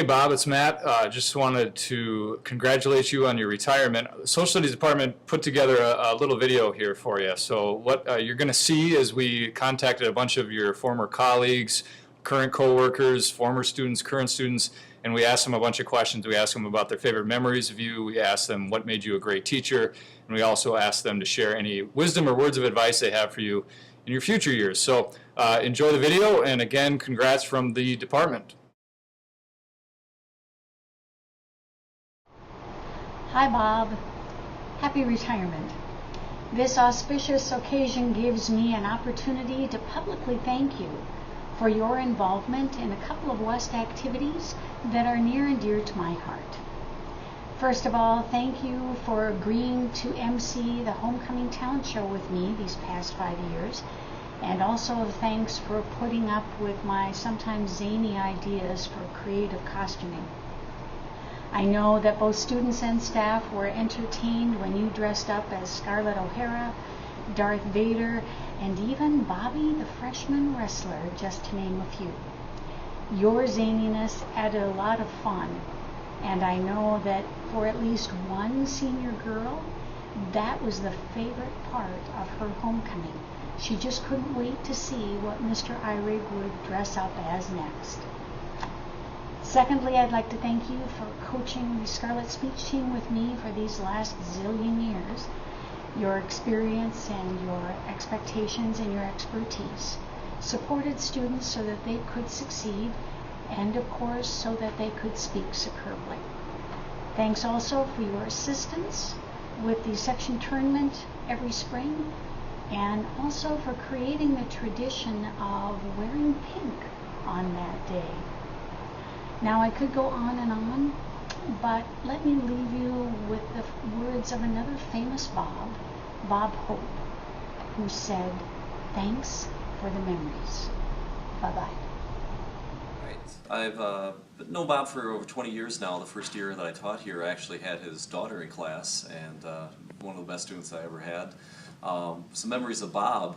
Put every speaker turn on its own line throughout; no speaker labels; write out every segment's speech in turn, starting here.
Hey Bob, it's Matt. Just wanted to congratulate you on your retirement. The Social Studies Department put together a little video here for you. So what you're going to see is we contacted a bunch of your former colleagues, current co-workers, former students, current students, and we asked them a bunch of questions. We asked them about their favorite memories of you. We asked them what made you a great teacher, and we also asked them to share any wisdom or words of advice they have for you in your future years. So enjoy the video, and again, congrats from the department.
Hi Bob, happy retirement. This auspicious occasion gives me an opportunity to publicly thank you for your involvement in a couple of West activities that are near and dear to my heart. First of all, thank you for agreeing to MC the Homecoming Talent Show with me these past 5 years, and also thanks for putting up with my sometimes zany ideas for creative costuming. I know that both students and staff were entertained when you dressed up as Scarlett O'Hara, Darth Vader, and even Bobby the freshman wrestler, just to name a few. Your zaniness added a lot of fun, and I know that for at least one senior girl, that was the favorite part of her homecoming. She just couldn't wait to see what Mr. Eyrig would dress up as next. Secondly, I'd like to thank you for coaching the Scarlett speech team with me for these last zillion years. Your experience and your expectations and your expertise supported students so that they could succeed, and of course so that they could speak superbly. Thanks also for your assistance with the section tournament every spring, and also for creating the tradition of wearing pink on that day. Now I could go on, but let me leave you with the words of another famous Bob, Bob Hope, who said, "Thanks for the memories. Bye-bye."
I've known Bob for over 20 years now. The first year that I taught here, I actually had his daughter in class, and one of the best students I ever had. Some memories of Bob.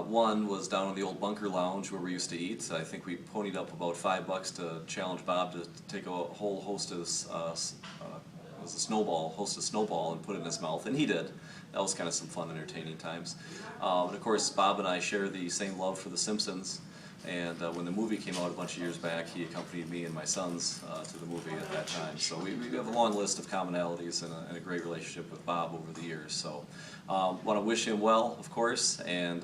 One was down in the old bunker lounge where we used to eat. I think we ponied up about $5 to challenge Bob to take a whole hostess, host a snowball and put it in his mouth, and he did. That was kind of some fun, entertaining times. And of course, Bob and I share the same love for The Simpsons. And when the movie came out a bunch of years back, he accompanied me and my sons to the movie at that time. So we have a long list of commonalities and a great relationship with Bob over the years. So want to wish him well, of course, and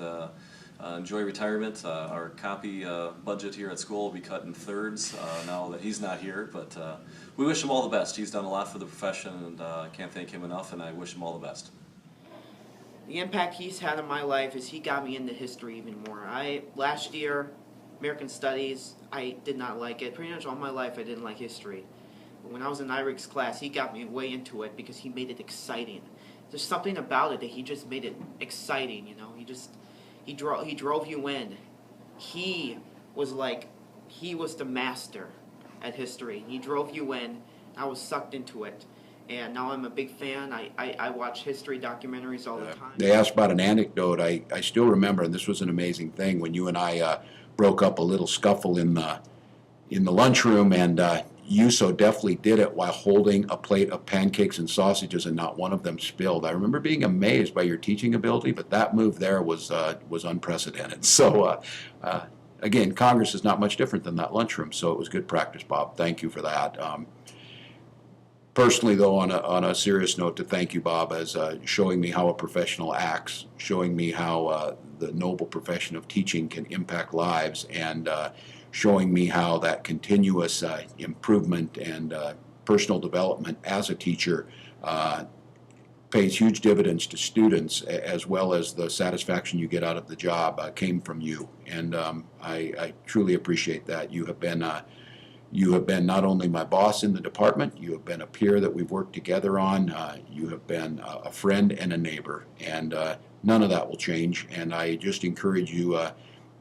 enjoy retirement. Our copy budget here at school will be cut in thirds now that he's not here, but we wish him all the best. He's done a lot for the profession, and I can't thank him enough, and I wish him all the best.
The impact he's had on my life is he got me into history even more. Last year, American Studies, I did not like it. Pretty much all my life I didn't like history. But when I was in Eyrig's class, he got me way into it because he made it exciting. There's something about it that he just made it exciting, you know. He drove you in. He was the master at history. He drove you in. I was sucked into it. And now I'm a big fan. I watch history documentaries all the time.
They asked about an anecdote. I still remember, and this was an amazing thing, when you and I broke up a little scuffle in the lunchroom, and you so deftly did it while holding a plate of pancakes and sausages, and not one of them spilled. I remember being amazed by your teaching ability, but that move there was unprecedented. So again, Congress is not much different than that lunchroom, so it was good practice, Bob. Thank you for that. Personally, though, on a serious note, to thank you, Bob, as showing me how a professional acts, showing me how the noble profession of teaching can impact lives, and showing me how that continuous improvement and personal development as a teacher pays huge dividends to students, as well as the satisfaction you get out of the job came from you. And I truly appreciate that. You have been not only my boss in the department, you have been a peer that we've worked together on, you have been a friend and a neighbor, and none of that will change. And I just encourage you,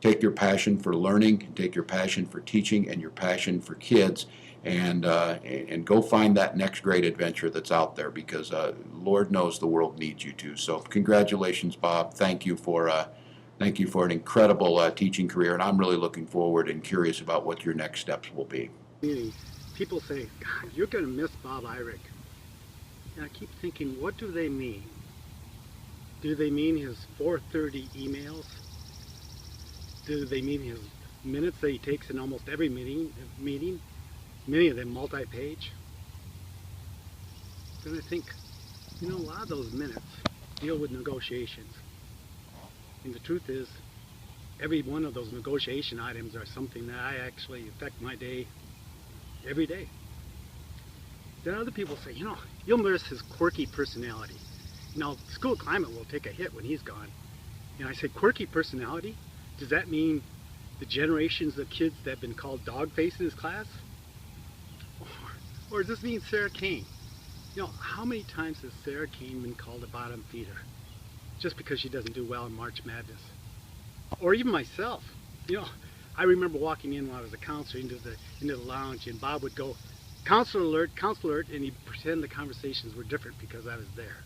take your passion for learning, and take your passion for teaching and your passion for kids, and go find that next great adventure that's out there, because Lord knows the world needs you to. So congratulations, Bob. Thank you for an incredible teaching career, and I'm really looking forward and curious about what your next steps will be.
People say, God, you're going to miss Bob Eyrig. And I keep thinking, what do they mean? Do they mean his 4:30 emails? Do they mean his minutes that he takes in almost every meeting, many of them multi-page? Then I think, a lot of those minutes deal with negotiations. And the truth is, every one of those negotiation items are something that I actually affect my day every day. Then other people say, you'll miss his quirky personality. School climate will take a hit when he's gone. And I say, quirky personality? Does that mean the generations of kids that have been called dog face in his class? Or does this mean Sarah Kane? How many times has Sarah Kane been called a bottom feeder just because she doesn't do well in March Madness? Or even myself. I remember walking in when I was a counselor into the lounge, and Bob would go, counselor alert, and he'd pretend the conversations were different because I was there.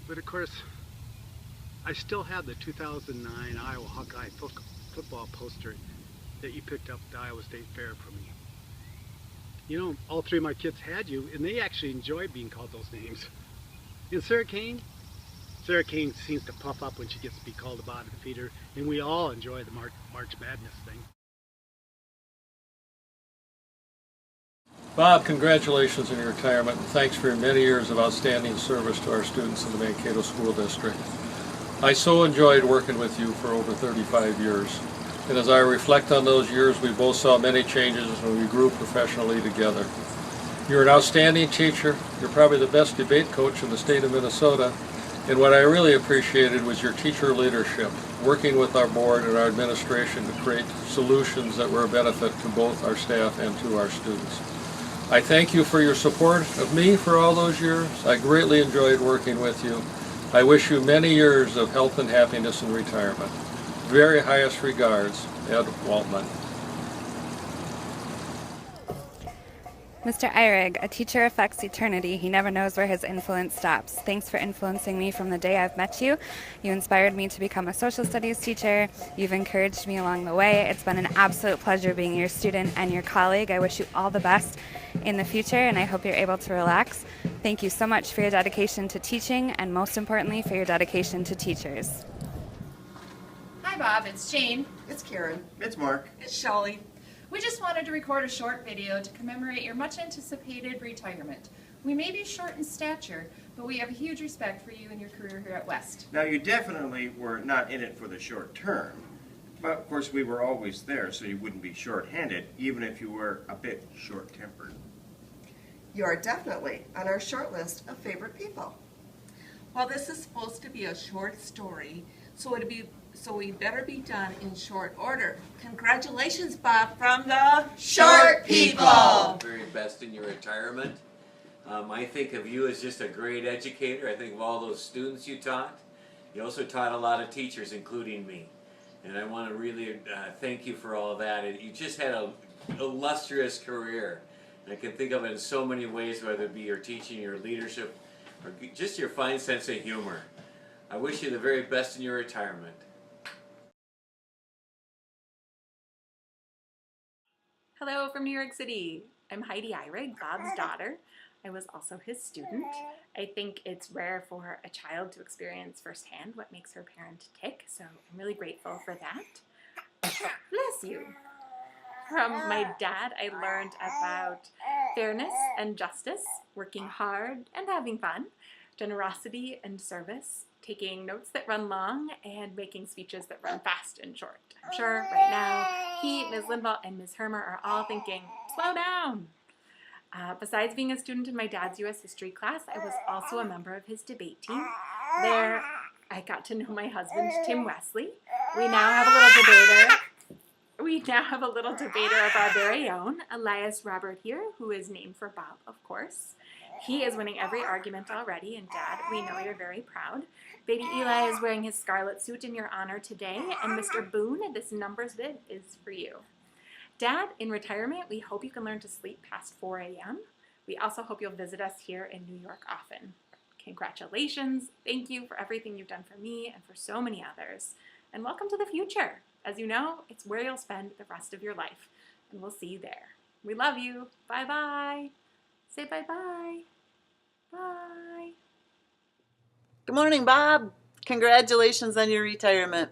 But of course, I still have the 2009 Iowa Hawkeye football poster that you picked up at the Iowa State Fair from me. All three of my kids had you, and they actually enjoyed being called those names. And Sarah Kane seems to puff up when she gets to be called a bottom feeder, and we all enjoy the March Madness thing.
Bob, congratulations on your retirement, and thanks for your many years of outstanding service to our students in the Mankato School District. I so enjoyed working with you for over 35 years, and as I reflect on those years, we both saw many changes and we grew professionally together. You're an outstanding teacher. You're probably the best debate coach in the state of Minnesota, and what I really appreciated was your teacher leadership, working with our board and our administration to create solutions that were a benefit to both our staff and to our students. I thank you for your support of me for all those years. I greatly enjoyed working with you. I wish you many years of health and happiness in retirement. Very highest regards, Ed Waltman.
Mr. Eyrig, a teacher affects eternity. He never knows where his influence stops. Thanks for influencing me from the day I've met you. You inspired me to become a social studies teacher. You've encouraged me along the way. It's been an absolute pleasure being your student and your colleague. I wish you all the best in the future, and I hope you're able to relax. Thank you so much for your dedication to teaching, and most importantly, for your dedication to teachers.
Hi, Bob. It's Jane.
It's Karen.
It's Mark.
It's Shelley.
We just wanted to record a short video to commemorate your much anticipated retirement. We may be short in stature, but we have a huge respect for you and your career here at West.
Now, you definitely were not in it for the short term. But, of course, we were always there, so you wouldn't be short-handed, even if you were a bit short-tempered.
You are definitely on our short list of favorite people. Well, this is supposed to be a short story, so we better be done in short order. Congratulations, Bob, from the Short People!
Very best in your retirement. I think of you as just a great educator. I think of all those students you taught. You also taught a lot of teachers, including me. And I want to really thank you for all of that. You just had an illustrious career. And I can think of it in so many ways, whether it be your teaching, your leadership, or just your fine sense of humor. I wish you the very best in your retirement.
Hello from New York City. I'm Heidi Eyrig, Bob's daughter. I was also his student. I think it's rare for a child to experience firsthand what makes her parent tick, so I'm really grateful for that. Bless you. From my dad, I learned about fairness and justice, working hard and having fun, generosity and service, taking notes that run long, and making speeches that run fast and short. I'm sure right now he, Ms. Lindvall, and Ms. Hermer are all thinking, slow down. Besides being a student in my dad's U.S. history class, I was also a member of his debate team. There, I got to know my husband, Tim Wesley. We now have a little debater of our very own, Elias Robert here, who is named for Bob, of course. He is winning every argument already, and Dad, we know you're very proud. Baby Eli is wearing his scarlet suit in your honor today, and Mr. Boone, this numbers bid is for you. Dad, in retirement, we hope you can learn to sleep past 4 a.m. We also hope you'll visit us here in New York often. Congratulations. Thank you for everything you've done for me and for so many others. And welcome to the future. As you know, it's where you'll spend the rest of your life, and we'll see you there. We love you. Bye-bye. Say bye-bye. Bye.
Good morning, Bob. Congratulations on your retirement.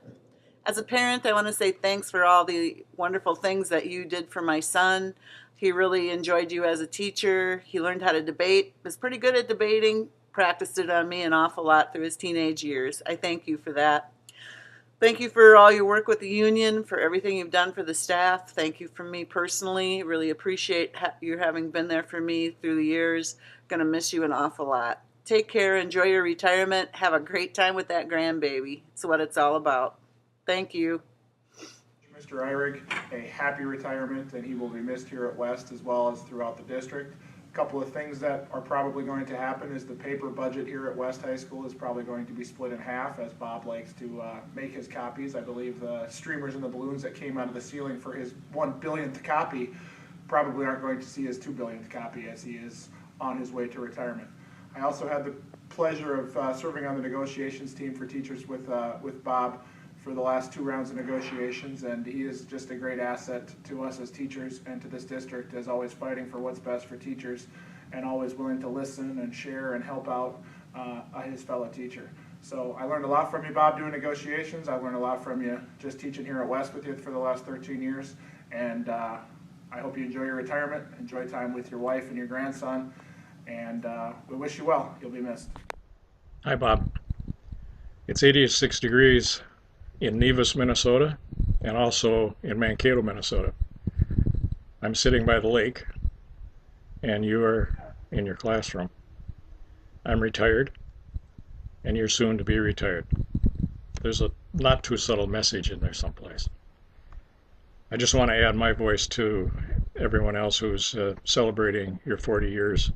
As a parent, I want to say thanks for all the wonderful things that you did for my son. He really enjoyed you as a teacher. He learned how to debate, was pretty good at debating, practiced it on me an awful lot through his teenage years. I thank you for that. Thank you for all your work with the union, for everything you've done for the staff. Thank you from me personally. Really appreciate you having been there for me through the years. Gonna miss you an awful lot. Take care, enjoy your retirement, have a great time with that grandbaby. It's what it's all about. Thank you.
Mr. Eyrig, a happy retirement, and he will be missed here at West as well as throughout the district. A couple of things that are probably going to happen is the paper budget here at West High School is probably going to be split in half, as Bob likes to make his copies. I believe the streamers and the balloons that came out of the ceiling for his 1 billionth copy probably aren't going to see his 2 billionth copy as he is on his way to retirement. I also had the pleasure of serving on the negotiations team for teachers with Bob for the last 2 rounds of negotiations, and he is just a great asset to us as teachers and to this district, as always fighting for what's best for teachers and always willing to listen and share and help out his fellow teacher. So I learned a lot from you, Bob, doing negotiations. I learned a lot from you just teaching here at West with you for the last 13 years, and I hope you enjoy your retirement, enjoy time with your wife and your grandson, and we wish you well. You'll be missed.
Hi, Bob. It's 86 degrees in Nevis, Minnesota, and also in Mankato, Minnesota. I'm sitting by the lake, and you are in your classroom. I'm retired, and you're soon to be retired. There's a not too subtle message in there someplace. I just want to add my voice to everyone else who's celebrating your 40 years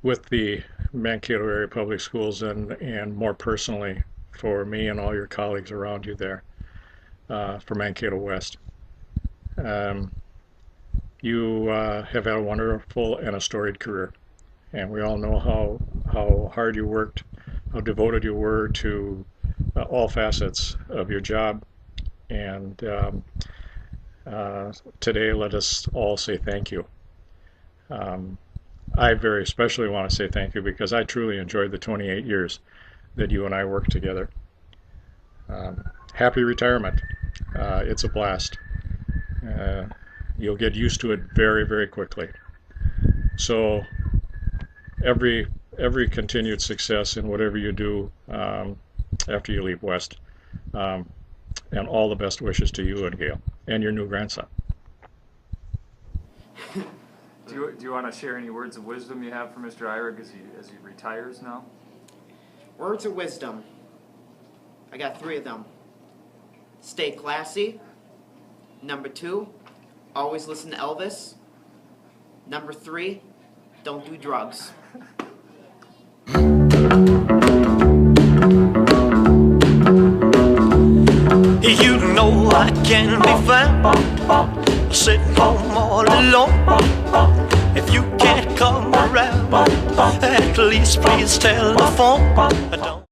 with the Mankato Area Public Schools, and more personally for me and all your colleagues around you there for Mankato West. You have had a wonderful and a storied career, and we all know how hard you worked, how devoted you were to all facets of your job, and today let us all say thank you. I very especially want to say thank you because I truly enjoyed the 28 years that you and I worked together. Happy retirement. It's a blast. You'll get used to it very, very quickly. So every continued success in whatever you do after you leave West, and all the best wishes to you and Gail and your new grandson.
Do you want to share any words of wisdom you have for Mr. Eyrig as he retires now?
Words of wisdom. I got 3 of them. Stay classy. Number 2, always listen to Elvis. Number 3, don't do drugs.
You know I can be found sitting home all alone. If you can't come around, at least please telephone.